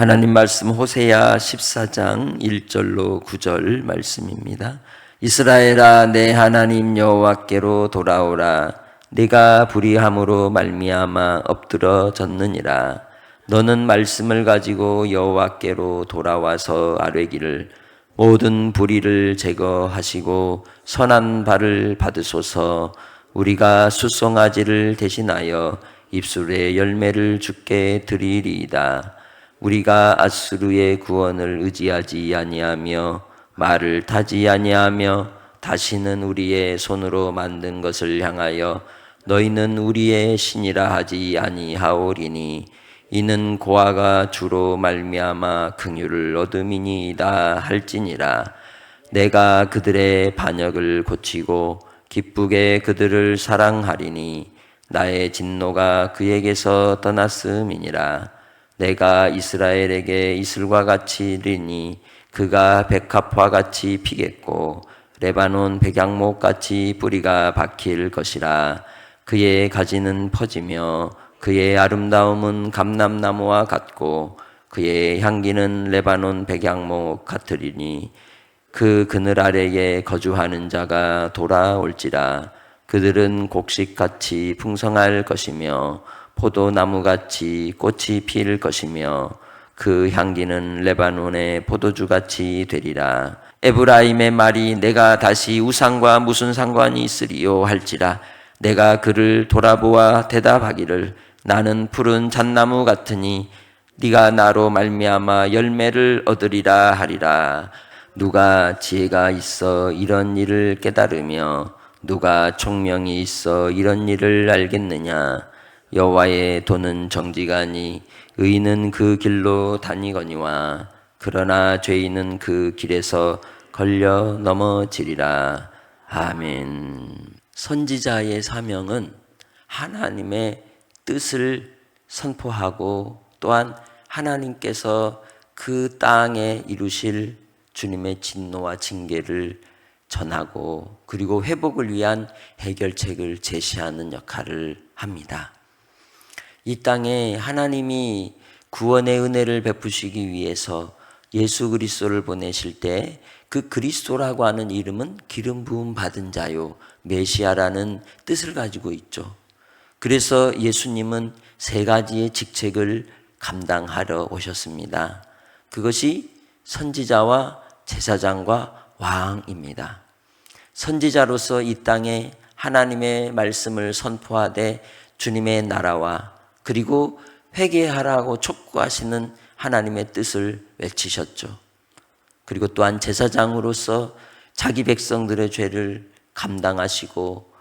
하나님 말씀 호세아 14장 1절로 9절 말씀입니다. 이스라엘아, 내 하나님 여호와께로 돌아오라. 네가 불의함으로 말미암아 엎드러졌느니라. 너는 말씀을 가지고 여호와께로 돌아와서 아뢰기를, 모든 불의를 제거하시고 선한 발을 받으소서. 우리가 숫송아지를 대신하여 입술의 열매를 주께 드리리이다. 우리가 아수르의 구원을 의지하지 아니하며 말을 타지 아니하며 다시는 우리의 손으로 만든 것을 향하여 너희는 우리의 신이라 하지 아니하오리니 이는 고아가 주로 말미암아 긍휼을 얻음이니이다 할지니라. 내가 그들의 반역을 고치고 기쁘게 그들을 사랑하리니 나의 진노가 그에게서 떠났음이니라. 내가 이스라엘에게 이슬과 같이 이르니 그가 백합화 같이 피겠고 레바논 백양목 같이 뿌리가 박힐 것이라. 그의 가지는 퍼지며 그의 아름다움은 감람나무와 같고 그의 향기는 레바논 백양목 같으리니 그 그늘 아래에 거주하는 자가 돌아올지라. 그들은 곡식같이 풍성할 것이며 포도나무같이 꽃이 필 것이며 그 향기는 레바논의 포도주같이 되리라. 에브라임의 말이 내가 다시 우상과 무슨 상관이 있으리요 할지라. 내가 그를 돌아보아 대답하기를, 나는 푸른 잣나무 같으니 네가 나로 말미암아 열매를 얻으리라 하리라. 누가 지혜가 있어 이런 일을 깨달으며 누가 총명이 있어 이런 일을 알겠느냐. 여호와의 도는 정직하니 의인은 그 길로 다니거니와 그러나 죄인은 그 길에서 걸려 넘어지리라. 아멘. 선지자의 사명은 하나님의 뜻을 선포하고 또한 하나님께서 그 땅에 이루실 주님의 진노와 징계를 전하고 그리고 회복을 위한 해결책을 제시하는 역할을 합니다. 이 땅에 하나님이 구원의 은혜를 베푸시기 위해서 예수 그리스도를 보내실 때 그 그리스도라고 하는 이름은 기름 부음 받은 자요 메시아라는 뜻을 가지고 있죠. 그래서 예수님은 세 가지의 직책을 감당하러 오셨습니다. 그것이 선지자와 제사장과 왕입니다. 선지자로서 이 땅에 하나님의 말씀을 선포하되 주님의 나라와 그리고 회개하라고 촉구하시는 하나님의 뜻을 외치셨죠. 그리고 또한 제사장으로서 자기 백성들의 죄를 감당하시고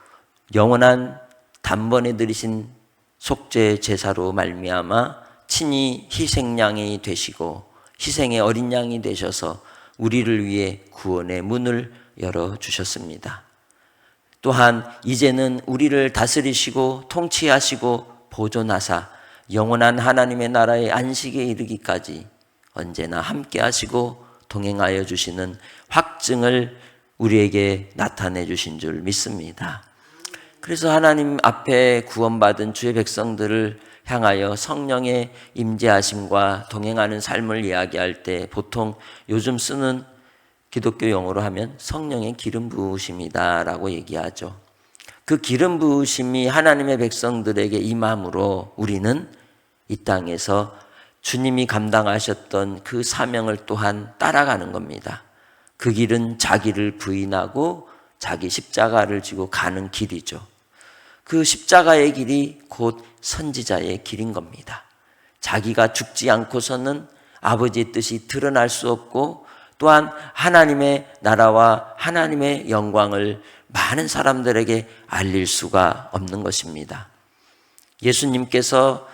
영원한 단번에 드리신 속죄 제사로 말미암아 친히 희생양이 되시고 희생의 어린 양이 되셔서 우리를 위해 구원의 문을 열어주셨습니다. 또한 이제는 우리를 다스리시고 통치하시고 보존하사 영원한 하나님의 나라의 안식에 이르기까지 언제나 함께 하시고 동행하여 주시는 확증을 우리에게 나타내 주신 줄 믿습니다. 그래서 하나님 앞에 구원받은 주의 백성들을 향하여 성령의 임재하심과 동행하는 삶을 이야기할 때 보통 요즘 쓰는 기독교 용어로 하면 성령의 기름 부으심이다 라고 얘기하죠. 그 기름 부으심이 하나님의 백성들에게 임함으로 우리는 이 땅에서 주님이 감당하셨던 그 사명을 또한 따라가는 겁니다. 그 길은 자기를 부인하고 자기 십자가를 지고 가는 길이죠. 그 십자가의 길이 곧 선지자의 길인 겁니다. 자기가 죽지 않고서는 아버지의 뜻이 드러날 수 없고 또한 하나님의 나라와 하나님의 영광을 많은 사람들에게 알릴 수가 없는 것입니다. 예수님께서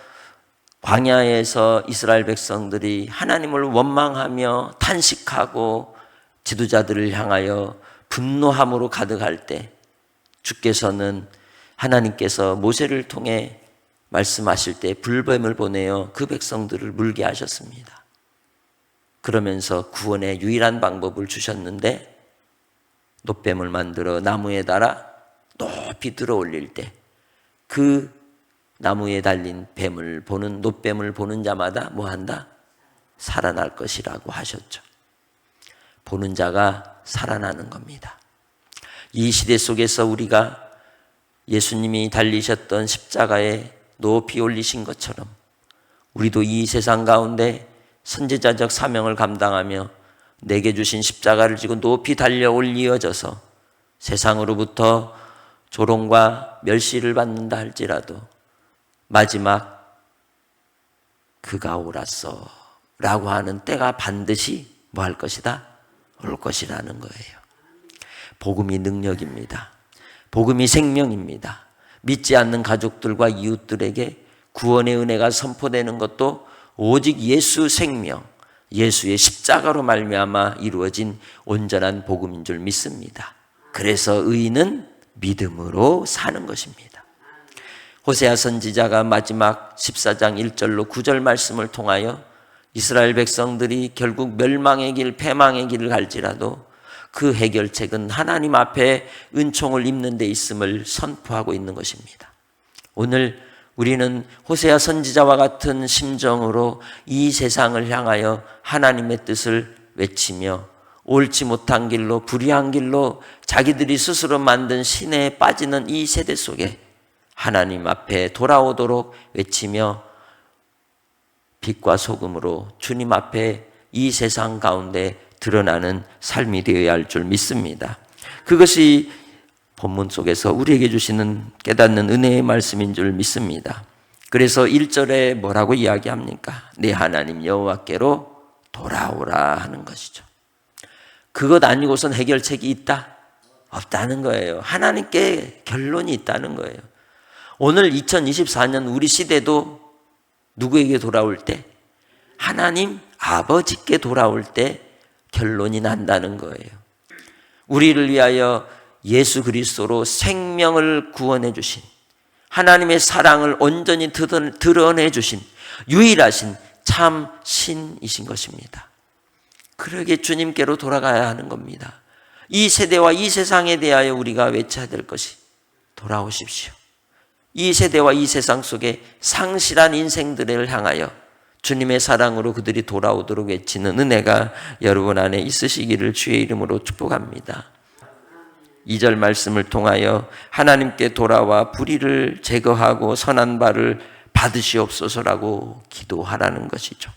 광야에서 이스라엘 백성들이 하나님을 원망하며 탄식하고 지도자들을 향하여 분노함으로 가득할 때 주께서는 하나님께서 모세를 통해 말씀하실 때 불뱀을 보내어 그 백성들을 물게 하셨습니다. 그러면서 구원의 유일한 방법을 주셨는데 놋뱀을 만들어 나무에 달아 높이 들어 올릴 때 그 나무에 달린 뱀을 보는 놋뱀을 보는 자마다 뭐 한다? 살아날 것이라고 하셨죠. 보는 자가 살아나는 겁니다. 이 시대 속에서 우리가 예수님이 달리셨던 십자가에 높이 올리신 것처럼 우리도 이 세상 가운데 선지자적 사명을 감당하며 내게 주신 십자가를 지고 높이 달려 올리어져서 세상으로부터 조롱과 멸시를 받는다 할지라도 마지막 그가 오랐어 라고 하는 때가 반드시 뭐 할 것이다? 올 것이라는 거예요. 복음이 능력입니다. 복음이 생명입니다. 믿지 않는 가족들과 이웃들에게 구원의 은혜가 선포되는 것도 오직 예수 생명, 예수의 십자가로 말미암아 이루어진 온전한 복음인 줄 믿습니다. 그래서 의인은 믿음으로 사는 것입니다. 호세아 선지자가 마지막 14장 1절로 9절 말씀을 통하여 이스라엘 백성들이 결국 멸망의 길, 패망의 길을 갈지라도 그 해결책은 하나님 앞에 은총을 입는 데 있음을 선포하고 있는 것입니다. 오늘 우리는 호세아 선지자와 같은 심정으로 이 세상을 향하여 하나님의 뜻을 외치며 옳지 못한 길로, 불의한 길로 자기들이 스스로 만든 신에 빠지는 이 세대 속에 하나님 앞에 돌아오도록 외치며 빛과 소금으로 주님 앞에 이 세상 가운데 드러나는 삶이 되어야 할 줄 믿습니다. 그것이 본문 속에서 우리에게 주시는 깨닫는 은혜의 말씀인 줄 믿습니다. 그래서 1절에 뭐라고 이야기합니까? 내 하나님 여호와께로 돌아오라 하는 것이죠. 그것 아니고선 해결책이 있다? 없다는 거예요. 하나님께 결론이 있다는 거예요. 오늘 2024년 우리 시대도 누구에게 돌아올 때? 하나님 아버지께 돌아올 때 결론이 난다는 거예요. 우리를 위하여 예수 그리스도로 생명을 구원해 주신 하나님의 사랑을 온전히 드러내 주신 유일하신 참 신이신 것입니다. 그러게 주님께로 돌아가야 하는 겁니다. 이 세대와 이 세상에 대하여 우리가 외쳐야 될 것이 돌아오십시오. 이 세대와 이 세상 속에 상실한 인생들을 향하여 주님의 사랑으로 그들이 돌아오도록 외치는 은혜가 여러분 안에 있으시기를 주의 이름으로 축복합니다. 2절 말씀을 통하여 하나님께 돌아와 불의를 제거하고 선한 바를 받으시옵소서라고 기도하라는 것이죠.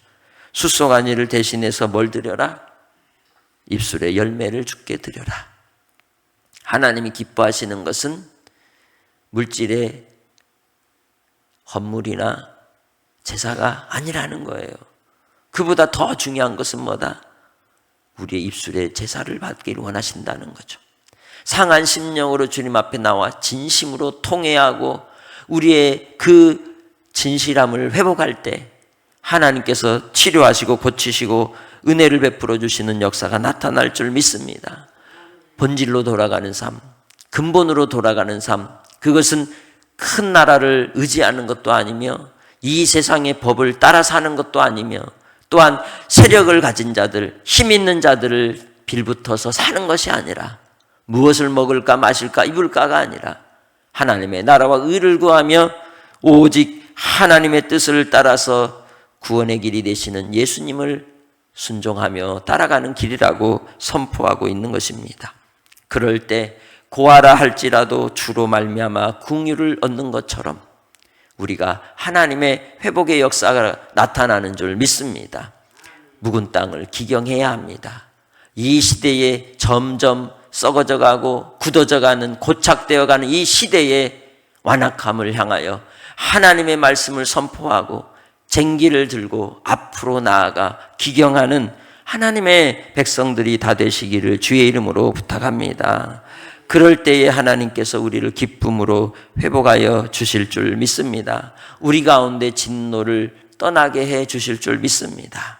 숫송한 이를 대신해서 뭘 드려라? 입술에 열매를 주께 드려라. 하나님이 기뻐하시는 것은 물질의 헌물이나 제사가 아니라는 거예요. 그보다 더 중요한 것은 뭐다? 우리의 입술에 제사를 받기를 원하신다는 거죠. 상한 심령으로 주님 앞에 나와 진심으로 통회하고 우리의 그 진실함을 회복할 때 하나님께서 치료하시고 고치시고 은혜를 베풀어 주시는 역사가 나타날 줄 믿습니다. 본질로 돌아가는 삶, 근본으로 돌아가는 삶, 그것은 큰 나라를 의지하는 것도 아니며 이 세상의 법을 따라 사는 것도 아니며 또한 세력을 가진 자들, 힘 있는 자들을 빌붙어서 사는 것이 아니라 무엇을 먹을까 마실까 입을까가 아니라 하나님의 나라와 의를 구하며 오직 하나님의 뜻을 따라서 구원의 길이 되시는 예수님을 순종하며 따라가는 길이라고 선포하고 있는 것입니다. 그럴 때 고하라 할지라도 주로 말미암아 긍휼을 얻는 것처럼 우리가 하나님의 회복의 역사가 나타나는 줄 믿습니다. 묵은 땅을 기경해야 합니다. 이 시대에 점점 썩어져 가고 굳어져 가는 고착되어 가는 이 시대의 완악함을 향하여 하나님의 말씀을 선포하고 쟁기를 들고 앞으로 나아가 기경하는 하나님의 백성들이 다 되시기를 주의 이름으로 부탁합니다. 그럴 때에 하나님께서 우리를 기쁨으로 회복하여 주실 줄 믿습니다. 우리 가운데 진노를 떠나게 해 주실 줄 믿습니다.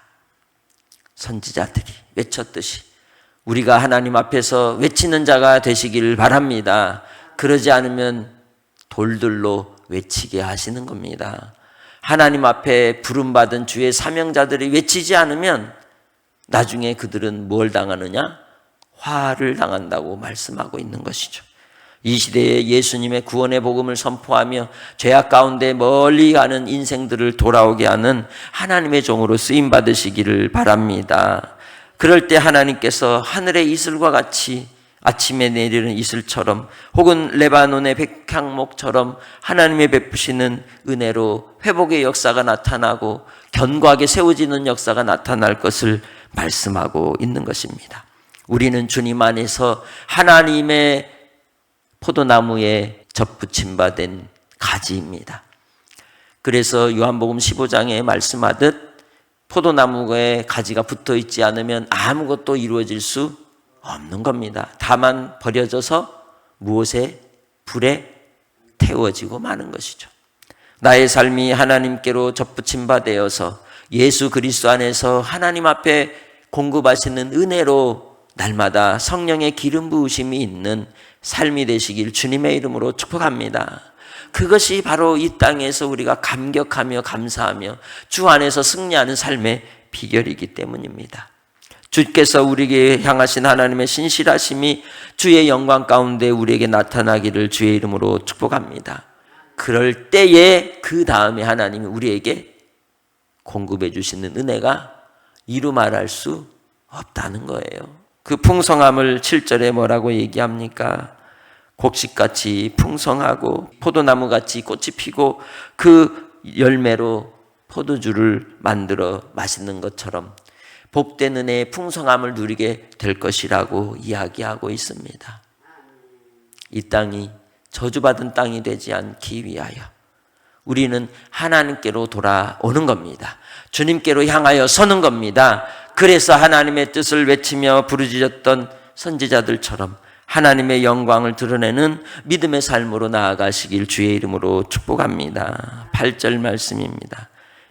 선지자들이 외쳤듯이 우리가 하나님 앞에서 외치는 자가 되시길 바랍니다. 그러지 않으면 돌들로 외치게 하시는 겁니다. 하나님 앞에 부름받은 주의 사명자들이 외치지 않으면 나중에 그들은 뭘 당하느냐? 화를 당한다고 말씀하고 있는 것이죠. 이 시대에 예수님의 구원의 복음을 선포하며 죄악 가운데 멀리 가는 인생들을 돌아오게 하는 하나님의 종으로 쓰임 받으시기를 바랍니다. 그럴 때 하나님께서 하늘의 이슬과 같이 아침에 내리는 이슬처럼 혹은 레바논의 백향목처럼 하나님의 베푸시는 은혜로 회복의 역사가 나타나고 견고하게 세워지는 역사가 나타날 것을 말씀하고 있는 것입니다. 우리는 주님 안에서 하나님의 포도나무에 접붙임받은 가지입니다. 그래서 요한복음 15장에 말씀하듯 포도나무에 가지가 붙어 있지 않으면 아무것도 이루어질 수 없는 겁니다. 다만 버려져서 무엇에? 불에 태워지고 마는 것이죠. 나의 삶이 하나님께로 접붙임바 되어서 예수 그리스도 안에서 하나님 앞에 공급하시는 은혜로 날마다 성령의 기름 부으심이 있는 삶이 되시길 주님의 이름으로 축복합니다. 그것이 바로 이 땅에서 우리가 감격하며 감사하며 주 안에서 승리하는 삶의 비결이기 때문입니다. 주께서 우리에게 향하신 하나님의 신실하심이 주의 영광 가운데 우리에게 나타나기를 주의 이름으로 축복합니다. 그럴 때에 그 다음에 하나님이 우리에게 공급해 주시는 은혜가 이루 말할 수 없다는 거예요. 그 풍성함을 7절에 뭐라고 얘기합니까? 곡식같이 풍성하고 포도나무같이 꽃이 피고 그 열매로 포도주를 만들어 마시는 것처럼 복된 은혜의 풍성함을 누리게 될 것이라고 이야기하고 있습니다. 이 땅이 저주받은 땅이 되지 않기 위하여 우리는 하나님께로 돌아오는 겁니다. 주님께로 향하여 서는 겁니다. 그래서 하나님의 뜻을 외치며 부르짖었던 선지자들처럼 하나님의 영광을 드러내는 믿음의 삶으로 나아가시길 주의 이름으로 축복합니다. 8절 말씀입니다.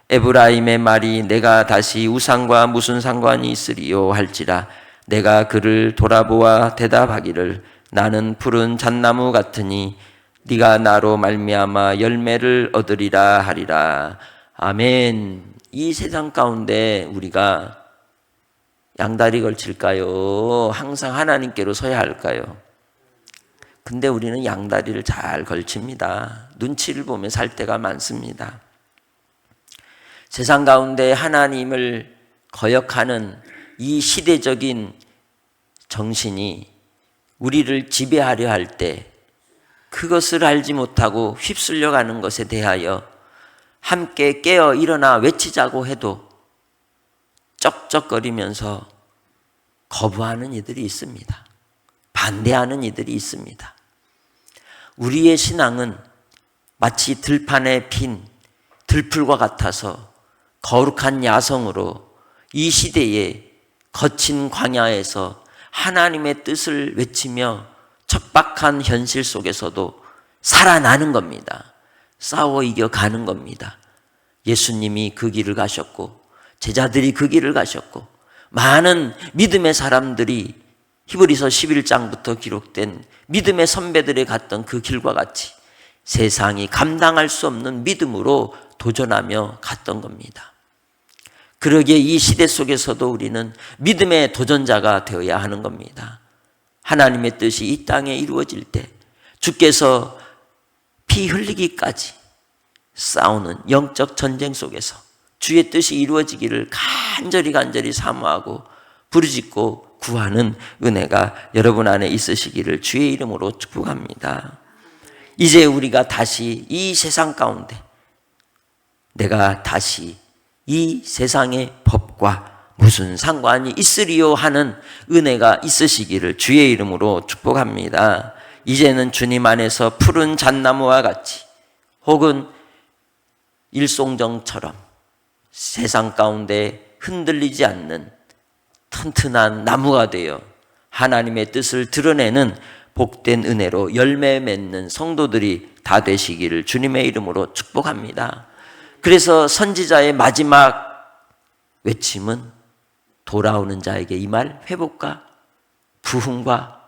에브라임의 말이 내가 다시 우상과 무슨 상관이 있으리요 할지라 내가 그를 돌아보아 대답하기를 나는 푸른 잣나무 같으니 네가 나로 말미암아 열매를 얻으리라 하리라. 아멘. 이 세상 가운데 우리가 양다리 걸칠까요? 항상 하나님께로 서야 할까요? 근데 우리는 양다리를 잘 걸칩니다. 눈치를 보며 살 때가 많습니다. 세상 가운데 하나님을 거역하는 이 시대적인 정신이 우리를 지배하려 할 때 그것을 알지 못하고 휩쓸려 가는 것에 대하여 함께 깨어 일어나 외치자고 해도 쩍쩍거리면서 거부하는 이들이 있습니다. 반대하는 이들이 있습니다. 우리의 신앙은 마치 들판에 핀 들풀과 같아서 거룩한 야성으로 이 시대의 거친 광야에서 하나님의 뜻을 외치며 척박한 현실 속에서도 살아나는 겁니다. 싸워 이겨가는 겁니다. 예수님이 그 길을 가셨고 제자들이 그 길을 가셨고 많은 믿음의 사람들이 히브리서 11장부터 기록된 믿음의 선배들이 갔던 그 길과 같이 세상이 감당할 수 없는 믿음으로 도전하며 갔던 겁니다. 그러기에 이 시대 속에서도 우리는 믿음의 도전자가 되어야 하는 겁니다. 하나님의 뜻이 이 땅에 이루어질 때 주께서 피 흘리기까지 싸우는 영적 전쟁 속에서 주의 뜻이 이루어지기를 간절히 사모하고 부르짖고 구하는 은혜가 여러분 안에 있으시기를 주의 이름으로 축복합니다. 이제 우리가 다시 이 세상 가운데 내가 다시 이 세상의 법과 무슨 상관이 있으리요 하는 은혜가 있으시기를 주의 이름으로 축복합니다. 이제는 주님 안에서 푸른 잣나무와 같이 혹은 일송정처럼 세상 가운데 흔들리지 않는 튼튼한 나무가 되어 하나님의 뜻을 드러내는 복된 은혜로 열매 맺는 성도들이 다 되시기를 주님의 이름으로 축복합니다. 그래서 선지자의 마지막 외침은 돌아오는 자에게 이 말 회복과 부흥과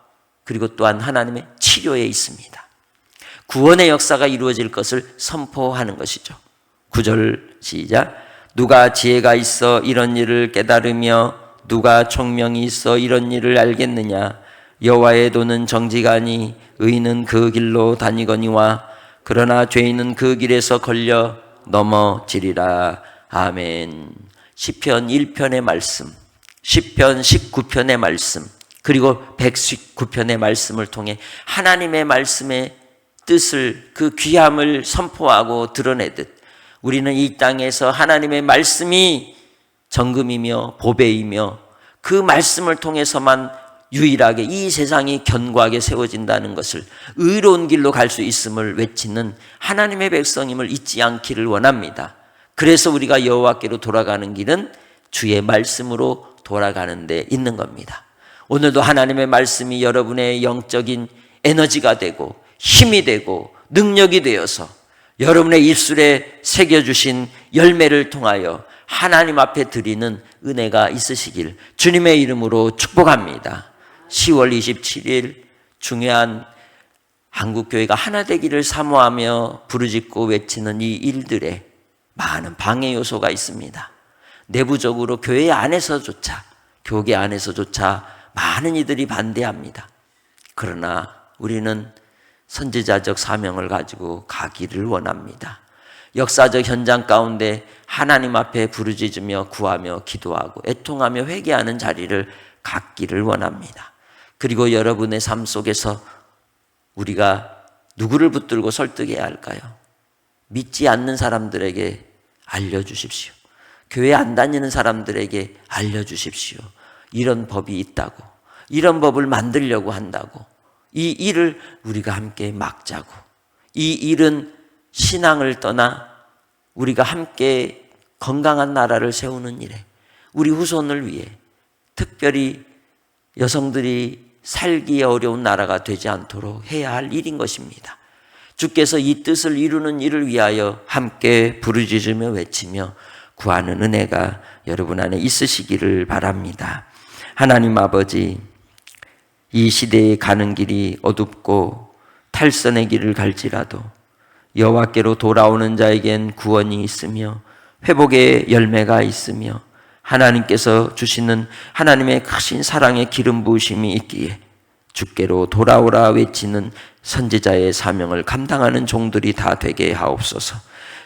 그리고 또한 하나님의 치료에 있습니다. 구원의 역사가 이루어질 것을 선포하는 것이죠. 9절 시작. 누가 지혜가 있어 이런 일을 깨달으며 누가 총명이 있어 이런 일을 알겠느냐. 여호와의 도는 정직하니 의인은 그 길로 다니거니와 그러나 죄인은 그 길에서 걸려 넘어지리라. 아멘. 시편 1편의 말씀, 시편 19편의 말씀, 그리고 119편의 말씀을 통해 하나님의 말씀의 뜻을, 그 귀함을 선포하고 드러내듯 우리는 이 땅에서 하나님의 말씀이 정금이며 보배이며 그 말씀을 통해서만 유일하게 이 세상이 견고하게 세워진다는 것을, 의로운 길로 갈 수 있음을 외치는 하나님의 백성임을 잊지 않기를 원합니다. 그래서 우리가 여호와께로 돌아가는 길은 주의 말씀으로 돌아가는 데 있는 겁니다. 오늘도 하나님의 말씀이 여러분의 영적인 에너지가 되고 힘이 되고 능력이 되어서 여러분의 입술에 새겨주신 열매를 통하여 하나님 앞에 드리는 은혜가 있으시길 주님의 이름으로 축복합니다. 10월 27일 중요한 한국교회가 하나 되기를 사모하며 부르짖고 외치는 이 일들에 많은 방해 요소가 있습니다. 내부적으로 교회 안에서조차, 교계 안에서조차 많은 이들이 반대합니다. 그러나 우리는 선지자적 사명을 가지고 가기를 원합니다. 역사적 현장 가운데 하나님 앞에 부르짖으며 구하며 기도하고 애통하며 회개하는 자리를 갖기를 원합니다. 그리고 여러분의 삶 속에서 우리가 누구를 붙들고 설득해야 할까요? 믿지 않는 사람들에게 알려주십시오. 교회 안 다니는 사람들에게 알려주십시오. 이런 법이 있다고, 이런 법을 만들려고 한다고, 이 일을 우리가 함께 막자고, 이 일은 신앙을 떠나 우리가 함께 건강한 나라를 세우는 일에, 우리 후손을 위해, 특별히 여성들이 살기 어려운 나라가 되지 않도록 해야 할 일인 것입니다. 주께서 이 뜻을 이루는 일을 위하여 함께 부르짖으며 외치며 구하는 은혜가 여러분 안에 있으시기를 바랍니다. 하나님 아버지, 이 시대에 가는 길이 어둡고 탈선의 길을 갈지라도 여호와께로 돌아오는 자에겐 구원이 있으며 회복의 열매가 있으며 하나님께서 주시는 하나님의 크신 사랑의 기름 부으심이 있기에 주께로 돌아오라 외치는 선지자의 사명을 감당하는 종들이 다 되게 하옵소서.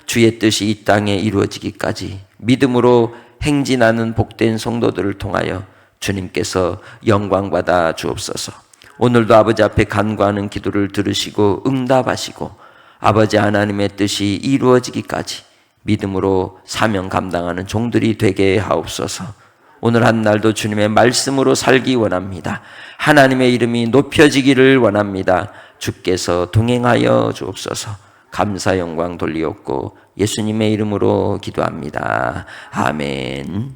주의 뜻이 이 땅에 이루어지기까지 믿음으로 행진하는 복된 성도들을 통하여 주님께서 영광받아 주옵소서. 오늘도 아버지 앞에 간구하는 기도를 들으시고 응답하시고 아버지 하나님의 뜻이 이루어지기까지 믿음으로 사명 감당하는 종들이 되게 하옵소서. 오늘 한 날도 주님의 말씀으로 살기 원합니다. 하나님의 이름이 높여지기를 원합니다. 주께서 동행하여 주옵소서. 감사 영광 돌리옵고 예수님의 이름으로 기도합니다. 아멘.